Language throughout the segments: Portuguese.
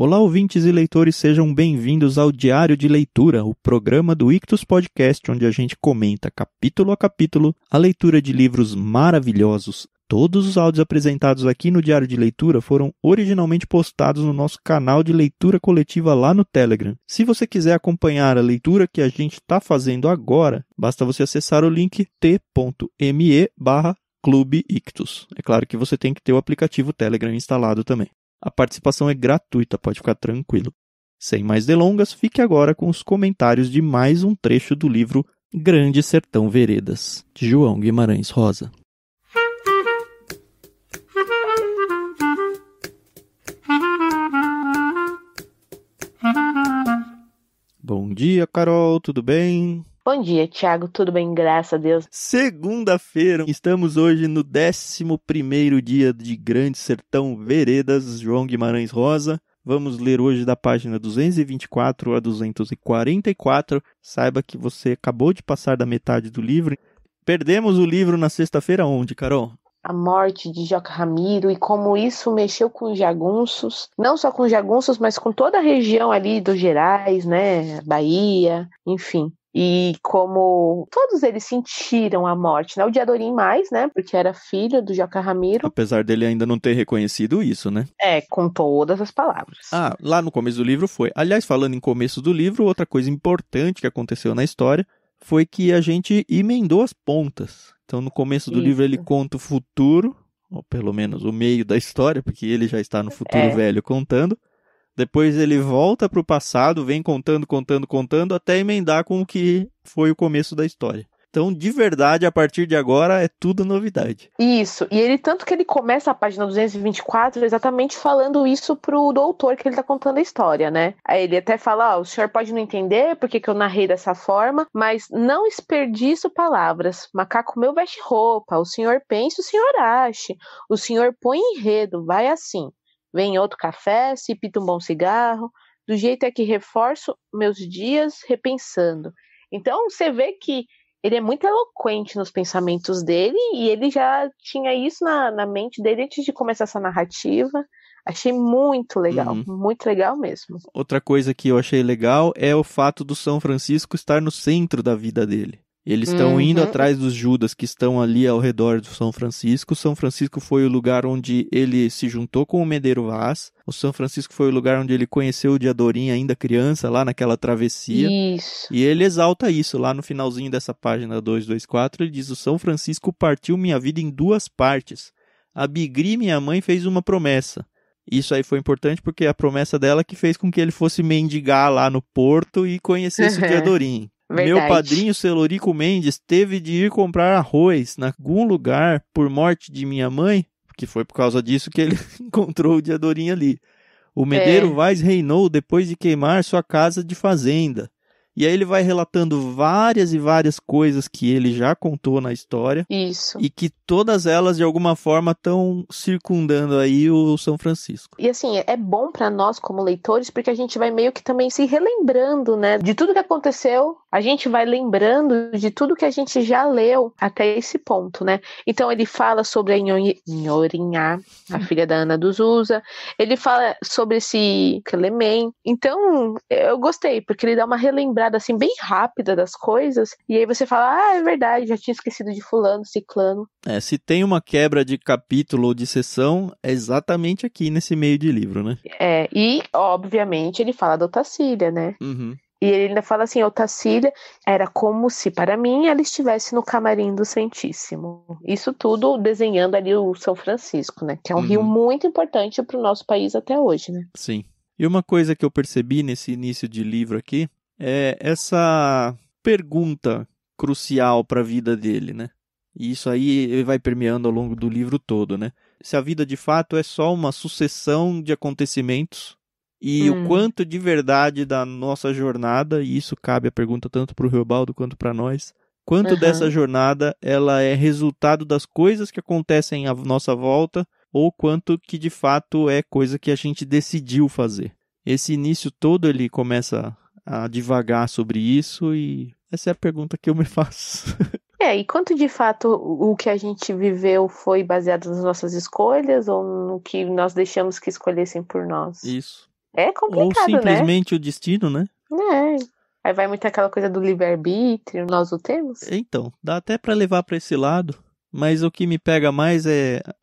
Olá, ouvintes e leitores, sejam bem-vindos ao Diário de Leitura, o programa do Ictus Podcast, onde a gente comenta capítulo a capítulo a leitura de livros maravilhosos. Todos os áudios apresentados aqui no Diário de Leitura foram originalmente postados no nosso canal de leitura coletiva lá no Telegram. Se você quiser acompanhar a leitura que a gente está fazendo agora, basta você acessar o link t.me/Clube Ictus. É claro que você tem que ter o aplicativo Telegram instalado também. A participação é gratuita, pode ficar tranquilo. Sem mais delongas, fique agora com os comentários de mais um trecho do livro Grande Sertão Veredas, de João Guimarães Rosa. Bom dia, Carol, tudo bem? Bom dia, Thiago. Tudo bem? Graças a Deus. Segunda-feira, estamos hoje no 11º dia de Grande Sertão Veredas, João Guimarães Rosa. Vamos ler hoje da página 224 a 244. Saiba que você acabou de passar da metade do livro. Perdemos o livro na sexta-feira onde, Carol? A morte de Joca Ramiro e como isso mexeu com os jagunços. Não só com os jagunços, mas com toda a região ali dos Gerais, né? Bahia, enfim. E como todos eles sentiram a morte, né? O Diadorim mais, né? Porque era filho do Joca Ramiro. Apesar dele ainda não ter reconhecido isso, né? Com todas as palavras. Lá no começo do livro foi. Aliás, falando em começo do livro, outra coisa importante que aconteceu na história foi que a gente emendou as pontas. Então, no começo do livro ele conta o futuro, ou pelo menos o meio da história, porque ele já está no futuro velho contando. Depois ele volta para o passado, vem contando, até emendar com o que foi o começo da história. Então, de verdade, a partir de agora, é tudo novidade. Isso, e ele tanto que ele começa a página 224 exatamente falando isso pro doutor que ele tá contando a história, né? Aí ele até fala, o senhor pode não entender porque que eu narrei dessa forma, mas não desperdiço palavras. Macaco meu veste roupa, o senhor pense, o senhor ache, o senhor põe enredo, vai assim. Vem outro café, se pita um bom cigarro, do jeito é que reforço meus dias repensando. Então, você vê que ele é muito eloquente nos pensamentos dele e ele já tinha isso na mente dele antes de começar essa narrativa. Achei muito legal mesmo. Outra coisa que eu achei legal é o fato do São Francisco estar no centro da vida dele. Eles estão indo atrás dos Judas que estão ali ao redor do São Francisco. São Francisco foi o lugar onde ele se juntou com o Medeiro Vaz. O São Francisco foi o lugar onde ele conheceu o Diadorim ainda criança, lá naquela travessia. Isso. E ele exalta isso lá no finalzinho dessa página 224. Ele diz, o São Francisco partiu minha vida em duas partes. A Bigri, minha mãe, fez uma promessa. Isso aí foi importante porque a promessa dela que fez com que ele fosse mendigar lá no porto e conhecesse o Diadorim. Verdade. Meu padrinho Celorico Mendes teve de ir comprar arroz em algum lugar por morte de minha mãe, que foi por causa disso que ele encontrou o Diadorim ali. O Medeiro Vaz reinou depois de queimar sua casa de fazenda. E aí ele vai relatando várias e várias coisas que ele já contou na história. Isso. E que todas elas, de alguma forma, estão circundando aí o São Francisco. E assim, é bom para nós como leitores, porque a gente vai meio que também se relembrando, né? De tudo que aconteceu, a gente vai lembrando de tudo que a gente já leu até esse ponto, né? Então ele fala sobre a Nhorinhá, a filha da Ana dos Usa. Ele fala sobre esse Clemem. Então, eu gostei, porque ele dá uma relembrada assim bem rápida das coisas, e aí você fala, é verdade, já tinha esquecido de fulano, ciclano. Se tem uma quebra de capítulo ou de sessão, é exatamente aqui nesse meio de livro, né? E obviamente ele fala da Otacília, né? E ele ainda fala assim, Otacília era como se para mim ela estivesse no camarim do Santíssimo. Isso tudo desenhando ali o São Francisco, né? Que é um rio muito importante para o nosso país até hoje, né? Sim. E uma coisa que eu percebi nesse início de livro aqui é essa pergunta crucial para a vida dele, né? E isso aí ele vai permeando ao longo do livro todo, né? Se a vida de fato é só uma sucessão de acontecimentos e o quanto de verdade da nossa jornada, e isso cabe a pergunta tanto para o Riobaldo quanto para nós, quanto dessa jornada ela é resultado das coisas que acontecem à nossa volta ou quanto que de fato é coisa que a gente decidiu fazer. Esse início todo ele começa a divagar sobre isso e essa é a pergunta que eu me faço. E quanto de fato o que a gente viveu foi baseado nas nossas escolhas ou no que nós deixamos que escolhessem por nós? Isso. É Ou complicado, né? simplesmente o destino, né? É. Aí vai muito aquela coisa do livre-arbítrio, nós o temos? Então, dá até pra levar pra esse lado. Mas o que me pega mais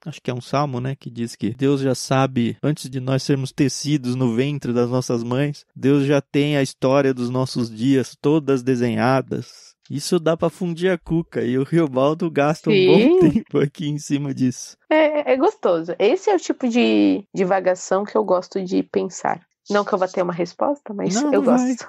acho que é um salmo, né, que diz que Deus já sabe, antes de nós sermos tecidos no ventre das nossas mães, Deus já tem a história dos nossos dias todas desenhadas. Isso dá pra fundir a cuca, e o Riobaldo gasta um bom Sim. tempo aqui em cima disso. É gostoso. Esse é o tipo de divagação que eu gosto de pensar. Não que eu vá ter uma resposta, mas eu Não vai. gosto.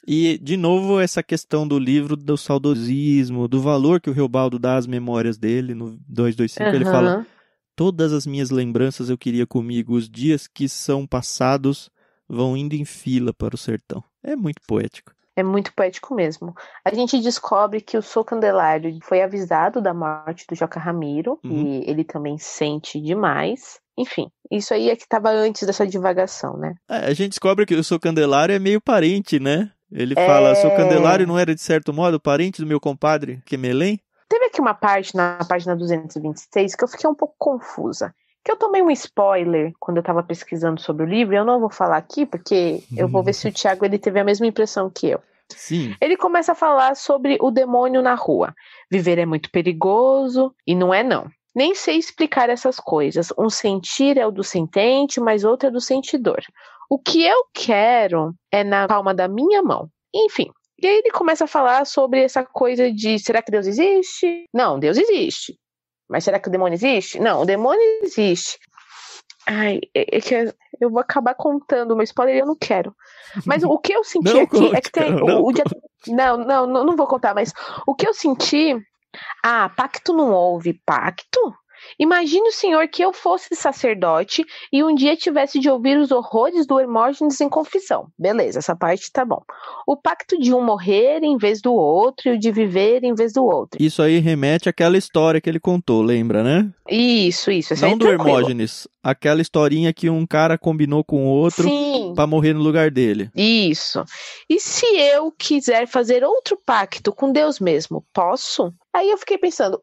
E, de novo, essa questão do livro, do saudosismo, do valor que o Riobaldo dá às memórias dele, no 225, ele fala: Aham. todas as minhas lembranças eu queria comigo, os dias que são passados vão indo em fila para o sertão. É muito poético. É muito poético mesmo. A gente descobre que o Sou Candelário foi avisado da morte do Joca Ramiro, Uhum. e ele também sente demais. Enfim, isso aí é que estava antes dessa divagação, né? A gente descobre que o seu Candelário é meio parente, né? Ele fala: seu Candelário não era, de certo modo, parente do meu compadre Quemelém? Teve aqui uma parte na página 226 que eu fiquei um pouco confusa. Que eu tomei um spoiler quando eu estava pesquisando sobre o livro, e eu não vou falar aqui, porque eu vou ver se o Thiago ele teve a mesma impressão que eu. Sim. Ele começa a falar sobre o demônio na rua. Viver é muito perigoso, e não é não. Nem sei explicar essas coisas. Um sentir é o do sentente, mas outro é do sentidor. O que eu quero é na palma da minha mão. Enfim. E aí ele começa a falar sobre essa coisa de, será que Deus existe? Não, Deus existe. Mas será que o demônio existe? Não, o demônio existe. Ai, é que eu vou acabar contando uma spoiler e eu não quero. Mas o que eu senti aqui é que tem não vou contar, mas o que eu senti... Ah, pacto não houve. Pacto? Imagine o senhor que eu fosse sacerdote e um dia tivesse de ouvir os horrores do Hermógenes em confissão. Beleza, essa parte tá bom. O pacto de um morrer em vez do outro e o de viver em vez do outro. Isso aí remete àquela história que ele contou, lembra, né? Isso. Não do Hermógenes, aquela historinha que um cara combinou com o outro pra morrer no lugar dele. Isso. E se eu quiser fazer outro pacto com Deus mesmo, posso? Aí eu fiquei pensando,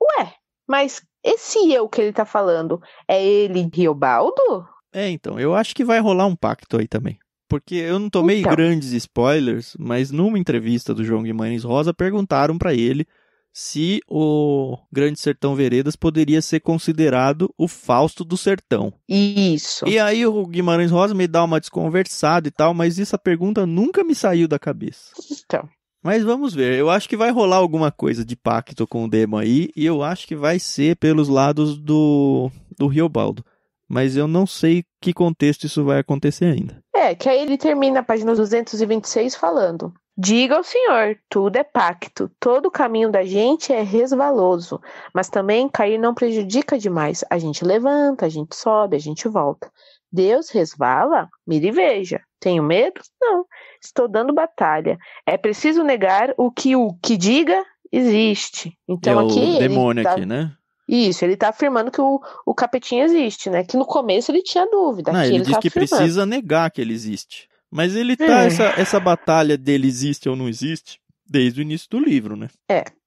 mas esse eu que ele tá falando, é ele, Riobaldo? Então, eu acho que vai rolar um pacto aí também. Porque eu não tomei grandes spoilers, mas numa entrevista do João Guimarães Rosa, perguntaram pra ele se o Grande Sertão Veredas poderia ser considerado o Fausto do Sertão. Isso. E aí o Guimarães Rosa me dá uma desconversada e tal, mas essa pergunta nunca me saiu da cabeça. Então. Mas vamos ver, eu acho que vai rolar alguma coisa de pacto com o Demo aí, e eu acho que vai ser pelos lados do Riobaldo. Mas eu não sei que contexto isso vai acontecer ainda. Que aí ele termina a página 226 falando: diga ao senhor, tudo é pacto, todo o caminho da gente é resvaloso, mas também cair não prejudica demais. A gente levanta, a gente sobe, a gente volta. Deus resvala? Mire e veja. Tenho medo? Não. Estou dando batalha. É preciso negar o que diga existe. Então é aqui o demônio aqui, né? Isso, ele tá afirmando que o capetinha existe, né? Que no começo ele tinha dúvida. Não, aqui ele diz tá que afirmando. precisa negar que ele existe. Mas ele tá, essa batalha dele existe ou não existe, desde o início do livro, né?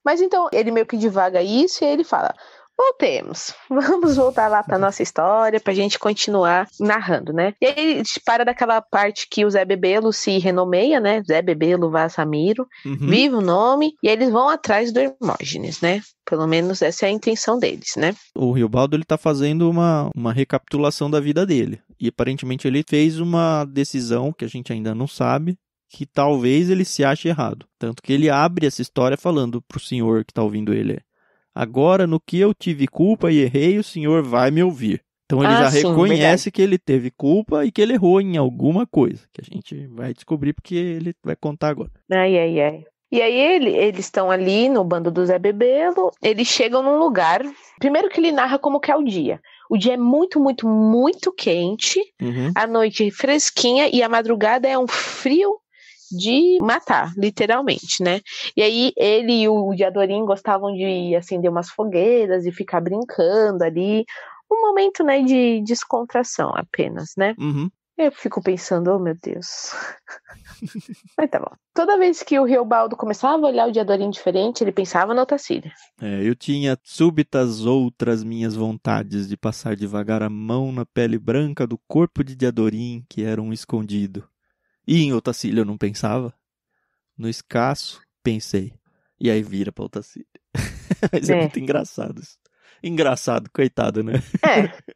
Mas então ele meio que divaga isso e ele fala: voltemos, vamos voltar lá pra nossa história pra gente continuar narrando, né? E aí ele para daquela parte que o Zé Bebelo se renomeia, né? Zé Bebelo Vaz Ramiro, vive o nome, e eles vão atrás do Hermógenes, né? Pelo menos essa é a intenção deles, né? O Riobaldo, ele tá fazendo uma recapitulação da vida dele. E aparentemente ele fez uma decisão que a gente ainda não sabe, que talvez ele se ache errado. Tanto que ele abre essa história falando pro senhor que tá ouvindo ele: agora, no que eu tive culpa e errei, o senhor vai me ouvir. Então ele já reconhece que ele teve culpa e que ele errou em alguma coisa, que a gente vai descobrir porque ele vai contar agora. Ai. E aí eles estão ali no bando do Zé Bebelo, eles chegam num lugar, primeiro que ele narra como que é o dia. O dia é muito, muito, muito quente, a noite fresquinha e a madrugada é um frio de matar, literalmente, né? E aí ele e o Diadorim gostavam de acender umas fogueiras e ficar brincando ali. Um momento, né, de descontração apenas, né? Eu fico pensando, oh meu Deus. Mas tá bom. Toda vez que o Riobaldo começava a olhar o Diadorim diferente, ele pensava na Otacília. Eu tinha súbitas outras minhas vontades de passar devagar a mão na pele branca do corpo de Diadorim, que era um escondido. E em Otacília eu não pensava. No escasso, pensei. E aí vira pra Otacília. Mas é muito engraçado isso. Engraçado, coitado, né?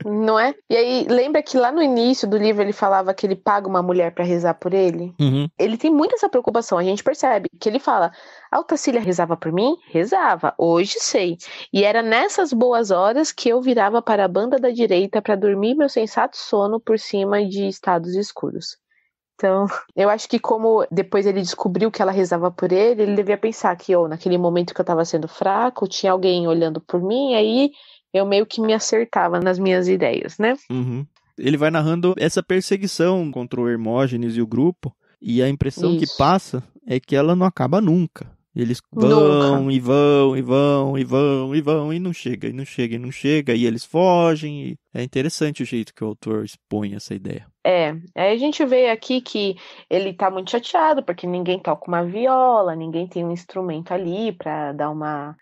Não é? E aí, lembra que lá no início do livro ele falava que ele paga uma mulher pra rezar por ele? Uhum. Ele tem muito essa preocupação, a gente percebe que ele fala, a Otacília rezava por mim? Rezava, hoje sei. E era nessas boas horas que eu virava para a banda da direita para dormir meu sensato sono por cima de estados escuros. Então, eu acho que como depois ele descobriu que ela rezava por ele, ele devia pensar que naquele momento que eu estava sendo fraco, tinha alguém olhando por mim, aí eu meio que me acertava nas minhas ideias, né? Uhum. Ele vai narrando essa perseguição contra o Hermógenes e o grupo, e a impressão que passa é que ela não acaba nunca. Eles vão e vão e vão e vão e vão e não chega, e não chega, e não chega, e eles fogem. E é interessante o jeito que o autor expõe essa ideia. Aí a gente vê aqui que ele tá muito chateado, porque ninguém toca uma viola, ninguém tem um instrumento ali pra dar uma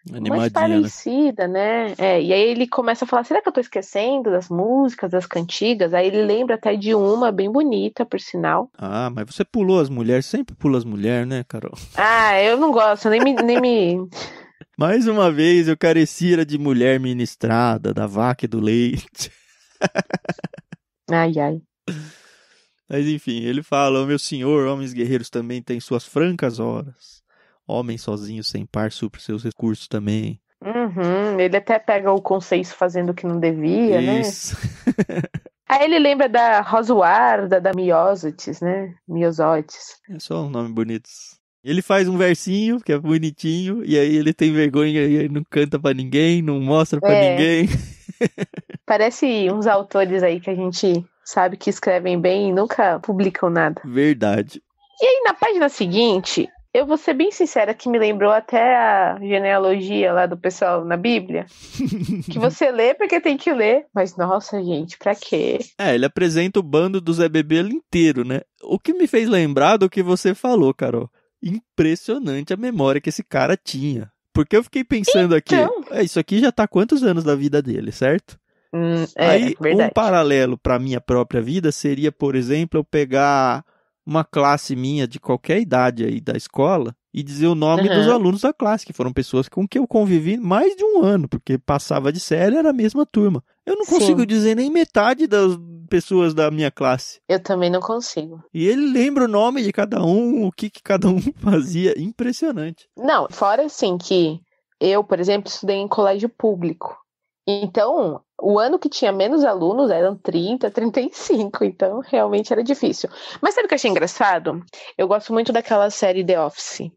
esparecida, né? E aí ele começa a falar, será que eu tô esquecendo das músicas, das cantigas? Aí ele lembra até de uma bem bonita, por sinal. Ah, mas você pulou as mulheres, sempre pula as mulheres, né, Carol? Ah, eu não gosto, nem me... Mais uma vez eu carecia de mulher ministrada, da vaca e do leite. Ai. Mas enfim, ele fala, meu senhor, homens guerreiros também têm suas francas horas. Homem sozinho, sem par, supra seus recursos também. Ele até pega o conceito fazendo o que não devia, Isso. né? Aí ele lembra da Rosuarda, da Miosótis, né? Miosótis. É só um nome bonito. Ele faz um versinho, que é bonitinho, e aí ele tem vergonha e aí não canta pra ninguém, não mostra pra ninguém. Parece uns autores aí que a gente sabe que escrevem bem e nunca publicam nada. Verdade. E aí na página seguinte, eu vou ser bem sincera que me lembrou até a genealogia lá do pessoal na Bíblia. Que você lê porque tem que ler, mas nossa gente, pra quê? Ele apresenta o bando do Zé Bebelo inteiro, né? O que me fez lembrar do que você falou, Carol. Impressionante a memória que esse cara tinha. Porque eu fiquei pensando aqui, isso aqui já tá há quantos anos da vida dele, certo? Aí, verdade. Um paralelo para minha própria vida seria, por exemplo, eu pegar uma classe minha de qualquer idade aí da escola e dizer o nome dos alunos da classe, que foram pessoas com que eu convivi mais de um ano, porque passava de série, era a mesma turma. Eu não consigo dizer nem metade das pessoas da minha classe. Eu também não consigo. E ele lembra o nome de cada um, o que cada um fazia. Impressionante. Não, fora assim que eu, por exemplo, estudei em colégio público. Então, o ano que tinha menos alunos eram 30, 35, então realmente era difícil. Mas sabe o que eu achei engraçado? Eu gosto muito daquela série The Office,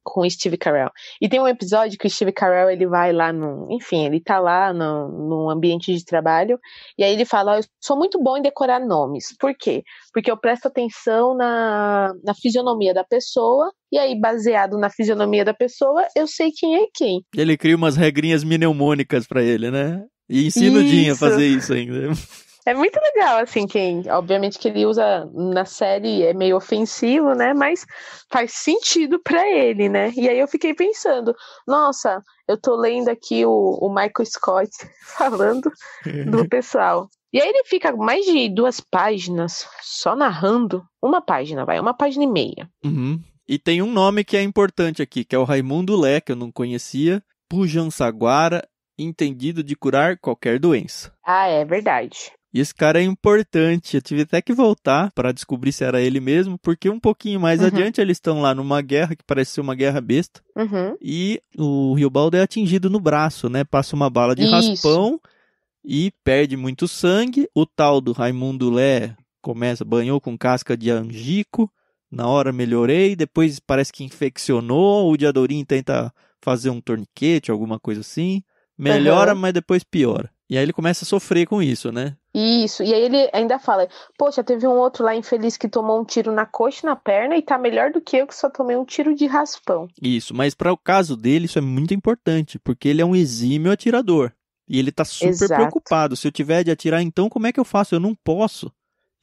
com o Steve Carell. E tem um episódio que o Steve Carell, ele vai lá ele tá lá no ambiente de trabalho, e aí ele fala, eu sou muito bom em decorar nomes. Por quê? Porque eu presto atenção na fisionomia da pessoa, e aí, baseado na fisionomia da pessoa, eu sei quem é quem. Ele cria umas regrinhas mnemônicas pra ele, né? E ensina o Jim a fazer isso ainda. É muito legal, assim, obviamente que ele usa na série é meio ofensivo, né? Mas faz sentido pra ele, né? E aí eu fiquei pensando, nossa, eu tô lendo aqui o Michael Scott falando do pessoal. E aí ele fica mais de 2 páginas só narrando. Uma página e meia. E tem um nome que é importante aqui, que é o Raimundo Lé, que eu não conhecia. Pujan Saguara, entendido de curar qualquer doença. Ah, é verdade. E esse cara é importante. Eu tive até que voltar para descobrir se era ele mesmo, porque um pouquinho mais adiante eles estão lá numa guerra, que parece ser uma guerra besta. E o Riobaldo é atingido no braço, né? Passa uma bala de raspão e perde muito sangue. O tal do Raimundo Lé banhou com casca de angico. Na hora melhorei, depois parece que infeccionou, o Diadorim tenta fazer um torniquete, alguma coisa assim. Melhora, mas depois piora. E aí ele começa a sofrer com isso, né? Isso, e aí ele ainda fala, poxa, teve um outro lá infeliz que tomou um tiro na coxa e na perna e tá melhor do que eu só tomei um tiro de raspão. Isso, mas para o caso dele isso é muito importante, porque ele é um exímio atirador. E ele tá super preocupado, se eu tiver de atirar, então como é que eu faço? Eu não posso.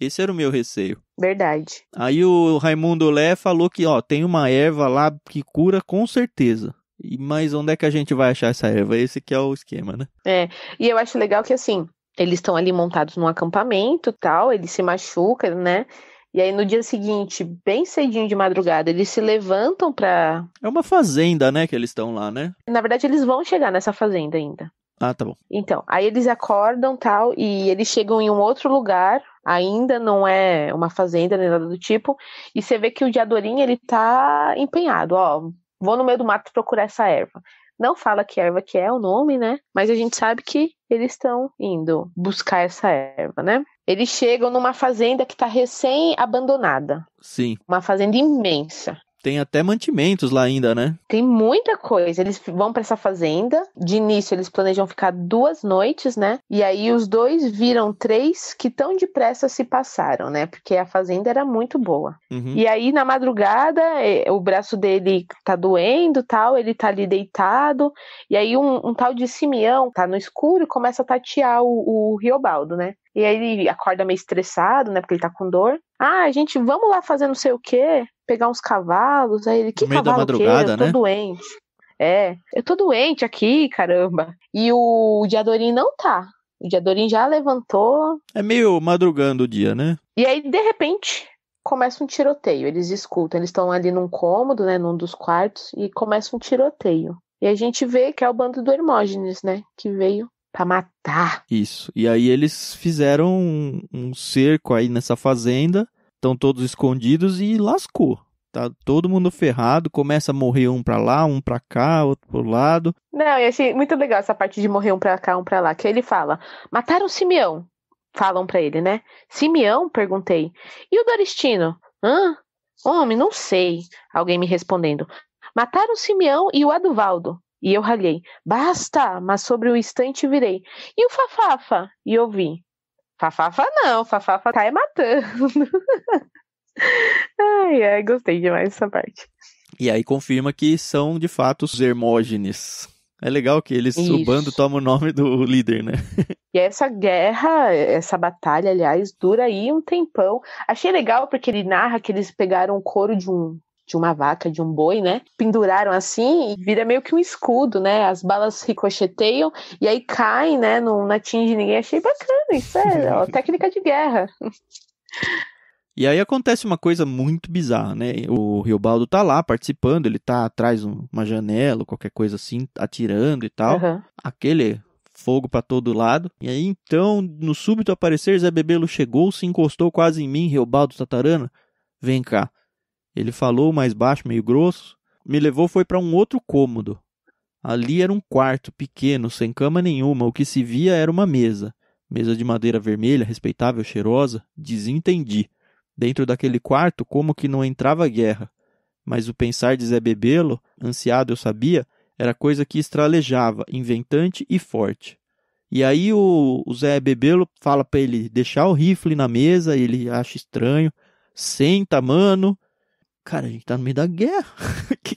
Esse era o meu receio. Verdade. Aí o Raimundo Lé falou que, tem uma erva lá que cura com certeza. Mas onde é que a gente vai achar essa erva? Esse que é o esquema, né? E eu acho legal que, assim, eles estão ali montados num acampamento e tal, eles se machucam, né? E aí no dia seguinte, bem cedinho de madrugada, eles se levantam pra... É uma fazenda, né, que eles estão lá, né? Na verdade, eles vão chegar nessa fazenda ainda. Ah, tá bom. Então, aí eles acordam tal, e eles chegam em um outro lugar, ainda não é uma fazenda nem nada do tipo, e você vê que o Diadorim, ele tá empenhado, vou no meio do mato procurar essa erva. Não fala que erva que é o nome, né? Mas a gente sabe que eles estão indo buscar essa erva, né? Eles chegam numa fazenda que tá recém-abandonada. Sim. Uma fazenda imensa. Tem até mantimentos lá ainda, né? Tem muita coisa. Eles vão pra essa fazenda. De início, eles planejam ficar 2 noites, né? E aí os 2 viram 3 que tão depressa se passaram, né? Porque a fazenda era muito boa. Uhum. E aí, na madrugada, o braço dele tá doendo, tal. Ele tá ali deitado. E aí um tal de Simeão tá no escuro e começa a tatear o Riobaldo, né? E aí ele acorda meio estressado, né? Porque ele tá com dor. Gente, vamos lá fazer não sei o quê. Pegar uns cavalos. Aí ele, que No meio da cavalo que? madrugada, Eu tô né? doente. Eu tô doente aqui, caramba. E o Diadorim não tá. O Diadorim já levantou. É meio madrugando o dia, né? E aí, de repente, começa um tiroteio. Eles escutam. Eles estão ali num cômodo, né? Num dos quartos. E começa um tiroteio. E a gente vê que é o bando do Hermógenes, né? Que veio pra matar. Isso. E aí eles fizeram um cerco aí nessa fazenda. Estão todos escondidos e lascou. Tá todo mundo ferrado, começa a morrer um pra lá, um pra cá, outro pro lado. Não, e achei muito legal essa parte de morrer um pra cá, um pra lá. Que ele fala, mataram Simeão. Falam pra ele, né? Simeão? Perguntei. E o Dorestino? Homem, não sei. Alguém me respondendo. Mataram Simeão e o Aduvaldo. E eu ralhei. Basta, mas sobre o instante virei. E o Fafafa? E ouvi. Fafafa não, Fafafa tá matando. Ai, gostei demais dessa parte. E aí confirma que são, de fato, os Hermógenes. É legal que o bando toma o nome do líder, né? E essa guerra, essa batalha, aliás, dura aí um tempão. Achei legal porque ele narra que eles pegaram o couro de uma vaca, de um boi, né? Penduraram assim e vira meio que um escudo, né? As balas ricocheteiam e aí caem, né? Não atinge ninguém. Achei bacana, isso é técnica de guerra. E aí acontece uma coisa muito bizarra, né? O Riobaldo tá lá participando, ele tá atrás de uma janela, qualquer coisa assim, atirando e tal. Uhum. Aquele fogo pra todo lado. E aí então, no súbito aparecer, Zé Bebelo chegou, se encostou quase em mim, Riobaldo Tatarana. Vem cá. Ele falou mais baixo, meio grosso. Me levou foi pra um outro cômodo. Ali era um quarto pequeno, sem cama nenhuma. O que se via era uma mesa. Mesa de madeira vermelha, respeitável, cheirosa. Desentendi. Dentro daquele quarto, como que não entrava guerra. Mas o pensar de Zé Bebelo, ansiado eu sabia, era coisa que estralejava, inventante e forte. E aí o Zé Bebelo fala pra ele deixar o rifle na mesa, ele acha estranho. Senta, mano. Cara, a gente tá no meio da guerra. Que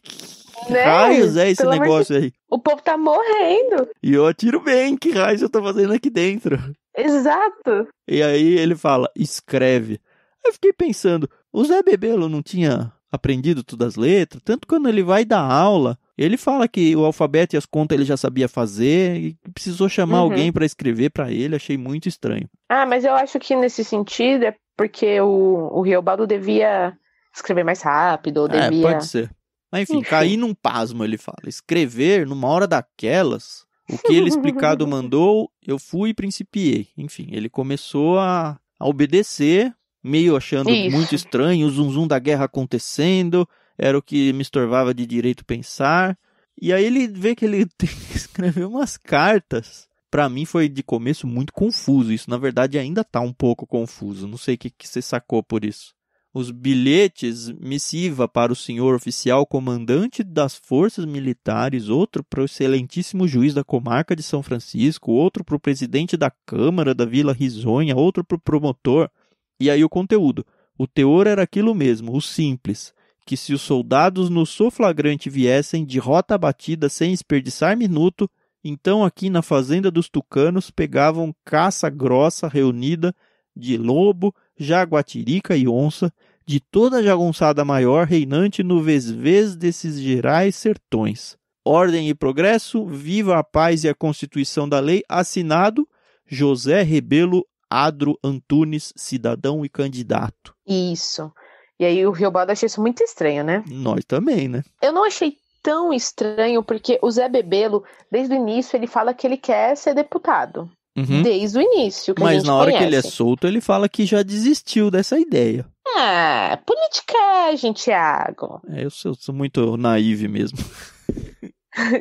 raios é esse negócio aí? O povo tá morrendo. E eu atiro bem, que raios eu tô fazendo aqui dentro? Exato. E aí ele fala, escreve. Eu fiquei pensando, o Zé Bebelo não tinha aprendido todas as letras? Tanto quando ele vai dar aula, ele fala que o alfabeto e as contas ele já sabia fazer e precisou chamar alguém para escrever para ele, achei muito estranho. Mas eu acho que nesse sentido é porque o Riobaldo devia escrever mais rápido, ou devia... Pode ser. Mas enfim, caí num pasmo, ele fala. Escrever numa hora daquelas, o que ele explicado mandou, eu fui e principiei. Enfim, ele começou a obedecer, meio achando muito estranho, o zum da guerra acontecendo, era o que me estorvava de direito pensar. E aí ele vê que ele tem que escrever umas cartas. Pra mim foi de começo muito confuso isso. Na verdade ainda tá um pouco confuso. Não sei o que você sacou por isso. Os bilhetes, missiva para o senhor oficial comandante das forças militares, outro para o excelentíssimo juiz da comarca de São Francisco, outro para o presidente da Câmara da Vila Risonha, outro para o promotor. E aí o conteúdo. O teor era aquilo mesmo, o simples, que se os soldados no soflagrante viessem de rota abatida sem desperdiçar minuto, então aqui na fazenda dos tucanos pegavam caça grossa reunida de lobo, jaguatirica e onça, de toda a jagunçada maior reinante no vesvês desses gerais sertões. Ordem e progresso, viva a paz e a constituição da lei, assinado José Rebelo Adro Antunes, cidadão e candidato. Isso. E aí o Riobaldo achei isso muito estranho, né? Nós também, né? Eu não achei tão estranho, porque o Zé Bebelo, desde o início, ele fala que ele quer ser deputado. Uhum. Desde o início, que a Mas gente na hora conhece. que ele é solto, ele fala que já desistiu dessa ideia. Ah, politicagem, Thiago. Eu sou muito naive mesmo.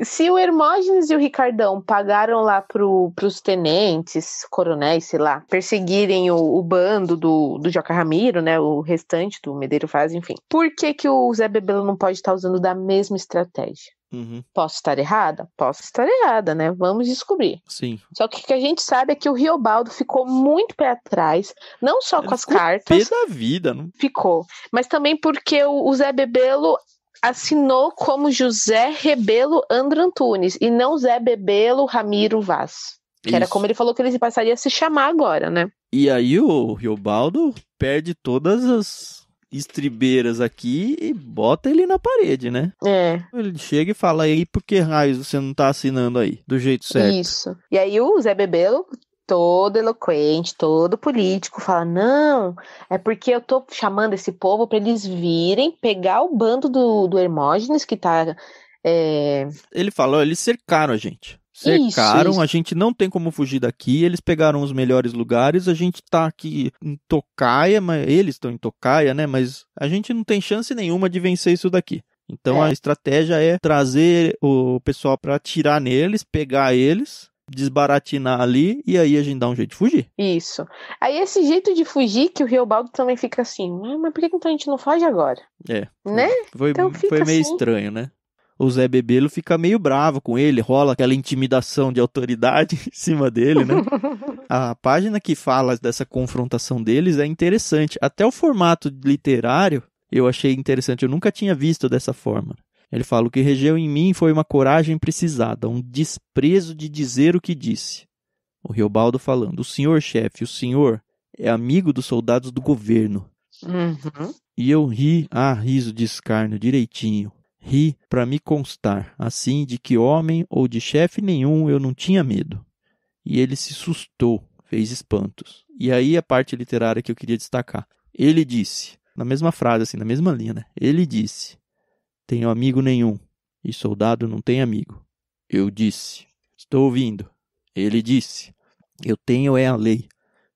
Se o Hermógenes e o Ricardão pagaram lá pros tenentes, coronéis, sei lá, perseguirem o bando do Joca Ramiro, né, o restante do Medeiro Vaz, enfim. Por que o Zé Bebelo não pode estar usando da mesma estratégia? Uhum. Posso estar errada? Posso estar errada, né? Vamos descobrir. Sim. Só que o que a gente sabe é que o Riobaldo ficou muito pé atrás, não só Ele com as ficou cartas. Pé da vida, não? Ficou. Mas também porque o Zé Bebelo assinou como José Rebelo Andro Antunes e não Zé Bebelo Ramiro Vaz. Que era como ele falou que ele passaria a se chamar agora, né? E aí o Riobaldo perde todas as estribeiras aqui e bota ele na parede, né? É. Ele chega e fala aí, por que raios você não tá assinando aí, do jeito certo? Isso. E aí o Zé Bebelo, todo eloquente, todo político, fala, não, é porque eu tô chamando esse povo pra eles virem pegar o bando do Hermógenes, que tá... Ele fala, eles cercaram a gente. Cercaram, Isso. a gente não tem como fugir daqui, eles pegaram os melhores lugares, a gente tá aqui em Tocaia, mas eles estão em Tocaia, né? Mas a gente não tem chance nenhuma de vencer isso daqui. Então a estratégia é trazer o pessoal pra atirar neles, pegar eles, desbaratinar ali, e aí a gente dá um jeito de fugir. Isso. Aí esse jeito de fugir que o Riobaldo também fica assim, mas por que então a gente não foge agora? Né? Foi Então fica meio assim. estranho, né? O Zé Bebelo fica meio bravo com ele, rola aquela intimidação de autoridade em cima dele, né? A página que fala dessa confrontação deles é interessante. Até o formato literário eu achei interessante, eu nunca tinha visto dessa forma. Ele fala, o que regeu em mim foi uma coragem precisada, um desprezo de dizer o que disse. O Riobaldo falando, o senhor chefe, o senhor é amigo dos soldados do governo. Uhum. E eu ri, riso de escárnio, direitinho. Ri para me constar, assim, de que homem ou de chefe nenhum eu não tinha medo. E ele se sustou, fez espantos. E aí a parte literária que eu queria destacar. Ele disse, na mesma frase, assim, na mesma linha, né? Ele disse, tenho amigo nenhum, e soldado não tem amigo. Eu disse, estou ouvindo. Ele disse, eu tenho é a lei,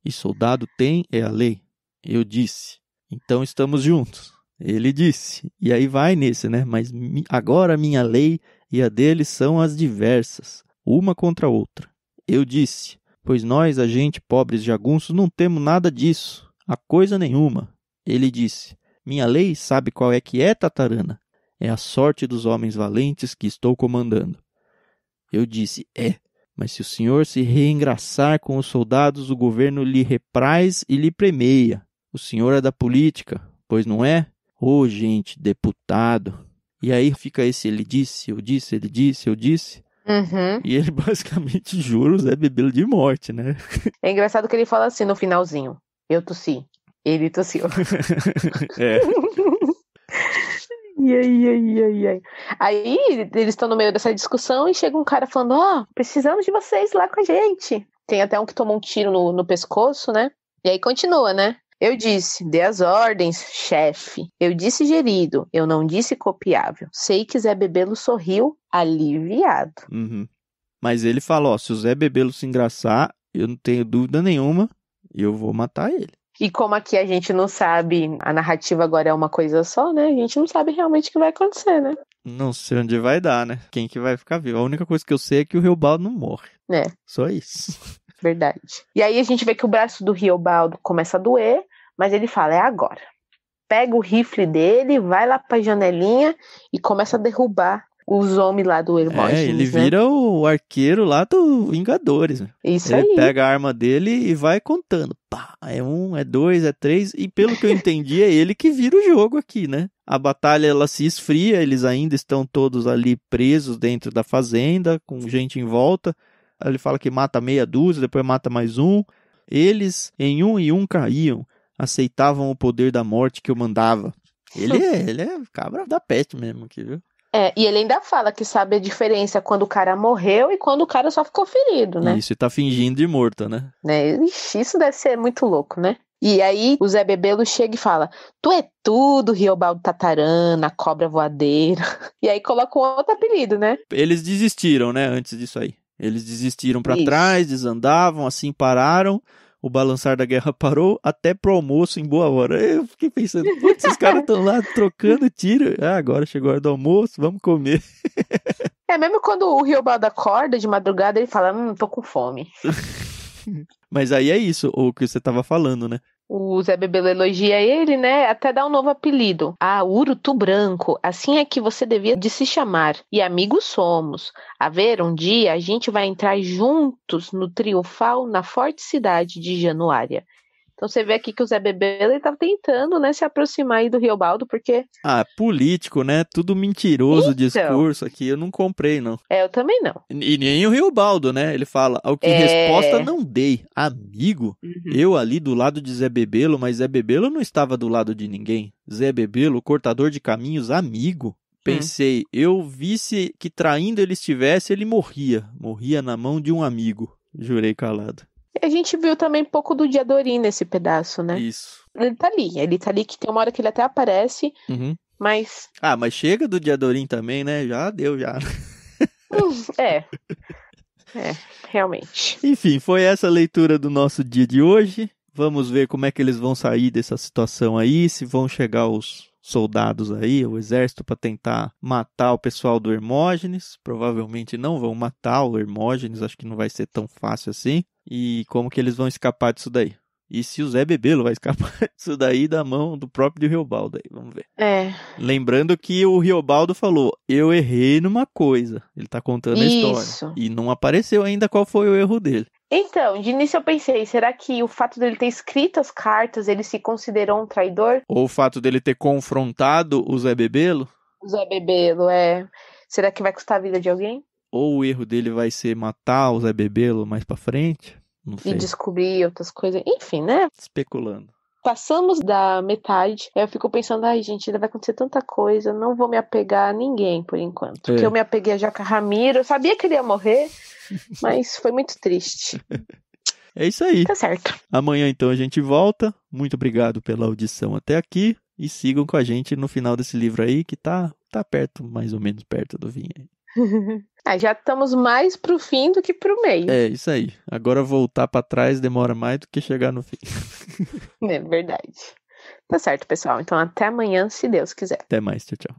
e soldado tem é a lei. Eu disse, então estamos juntos. Ele disse, e aí vai nesse, né? Mas agora minha lei e a dele são as diversas, uma contra a outra. Eu disse, pois nós, a gente, pobres jagunços, não temos nada disso, a coisa nenhuma. Ele disse, minha lei sabe qual é que é, tatarana? É a sorte dos homens valentes que estou comandando. Eu disse, mas se o senhor se reengraçar com os soldados, o governo lhe repraz e lhe premeia. O senhor é da política, pois não é? Ô, gente, deputado. E aí fica esse ele disse, eu disse, ele disse, eu disse. Uhum. E ele basicamente jura o Zé Bebelo de morte, né? É engraçado que ele fala assim no finalzinho. Eu tossi. Ele tossiu. Aí eles estão no meio dessa discussão e chega um cara falando, precisamos de vocês lá com a gente. Tem até um que tomou um tiro no pescoço, né? E aí continua, né? Eu disse, dê as ordens, chefe. Eu disse gerido, eu não disse copiável. Sei que Zé Bebelo sorriu, aliviado. Uhum. Mas ele fala, se o Zé Bebelo se engraçar, eu não tenho dúvida nenhuma, eu vou matar ele. E como aqui a gente não sabe, a narrativa agora é uma coisa só, né? A gente não sabe realmente o que vai acontecer, né? Não sei onde vai dar, né? Quem que vai ficar vivo. A única coisa que eu sei é que o Riobaldo não morre. Só isso. Verdade. E aí a gente vê que o braço do Riobaldo começa a doer, mas ele fala, é agora. Pega o rifle dele, vai lá pra janelinha e começa a derrubar os homens lá do Hermógenes, ele vira o arqueiro lá do Vingadores. Isso ele aí. Pega a arma dele e vai contando. Pá, é 1, é 2, é 3. E pelo que eu entendi, é ele que vira o jogo aqui, né? A batalha, ela se esfria, eles ainda estão todos ali presos dentro da fazenda, com gente em volta. Ele fala que mata meia dúzia, depois mata mais um. Eles em um e um caíam. aceitavam o poder da morte que eu mandava. Ele é cabra da peste mesmo aqui, viu? E ele ainda fala que sabe a diferença quando o cara morreu e quando o cara só ficou ferido, né? Isso, e tá fingindo de morto, né? Ixi, isso deve ser muito louco, né? E aí o Zé Bebelo chega e fala: tu é tudo, Riobaldo Tatarana, cobra voadeira. E aí coloca um outro apelido, né? Eles desistiram, né, antes disso aí. Eles desistiram pra Isso. trás, desandavam, assim pararam. O balançar da guerra parou até pro almoço em boa hora. Eu fiquei pensando, putz, esses caras estão lá trocando tiro. Agora chegou a hora do almoço, vamos comer. Mesmo quando o Riobaldo acorda de madrugada, ele fala, tô com fome. Mas aí é isso, o que você tava falando, né? O Zé Bebelo elogia ele, né? Até dá um novo apelido. Urutu Branco. Assim é que você devia de se chamar. E amigos somos. A ver, um dia a gente vai entrar juntos no Triunfal na forte cidade de Januária. Então você vê aqui que o Zé Bebelo ele tava tentando, né, se aproximar aí do Riobaldo, porque... político, né? Tudo mentiroso o discurso aqui. Eu não comprei, não. Eu também não. E nem o Riobaldo, né? Ele fala, ao que resposta não dei. Amigo? Eu ali do lado de Zé Bebelo, mas Zé Bebelo não estava do lado de ninguém. Zé Bebelo, cortador de caminhos, amigo? Pensei, eu visse que traindo ele estivesse, ele morria. Morria na mão de um amigo. Jurei calado. E a gente viu também um pouco do Diadorim nesse pedaço, né? Isso. Ele tá ali, que tem uma hora que ele até aparece, mas... mas chega do Diadorim também, né? Já deu, já. Realmente. Enfim, foi essa a leitura do nosso dia de hoje. Vamos ver como é que eles vão sair dessa situação aí, se vão chegar os soldados aí, o exército, para tentar matar o pessoal do Hermógenes. Provavelmente não vão matar o Hermógenes, acho que não vai ser tão fácil assim. E como que eles vão escapar disso daí? E se o Zé Bebelo vai escapar disso daí da mão do próprio Riobaldo aí, vamos ver. Lembrando que o Riobaldo falou, eu errei numa coisa. Ele tá contando a história. E não apareceu ainda qual foi o erro dele. Então, de início eu pensei, será que o fato dele ter escrito as cartas, ele se considerou um traidor? Ou o fato dele ter confrontado o Zé Bebelo? O Zé Bebelo, será que vai custar a vida de alguém? Ou o erro dele vai ser matar o Zé Bebelo mais pra frente? Não sei. E descobrir outras coisas. Enfim, né? Especulando. Passamos da metade. Aí eu fico pensando, gente, ainda vai acontecer tanta coisa. Não vou me apegar a ninguém por enquanto. Porque eu me apeguei a Jaca Ramiro. Eu sabia que ele ia morrer, mas foi muito triste. É isso aí. Tá certo. Amanhã, então, a gente volta. Muito obrigado pela audição até aqui. E sigam com a gente no final desse livro aí, que tá perto, mais ou menos perto do fim. Já estamos mais pro fim do que pro meio. É, isso aí. Agora voltar pra trás demora mais do que chegar no fim. É verdade. Tá certo, pessoal. Então até amanhã, se Deus quiser. Até mais. Tchau, tchau.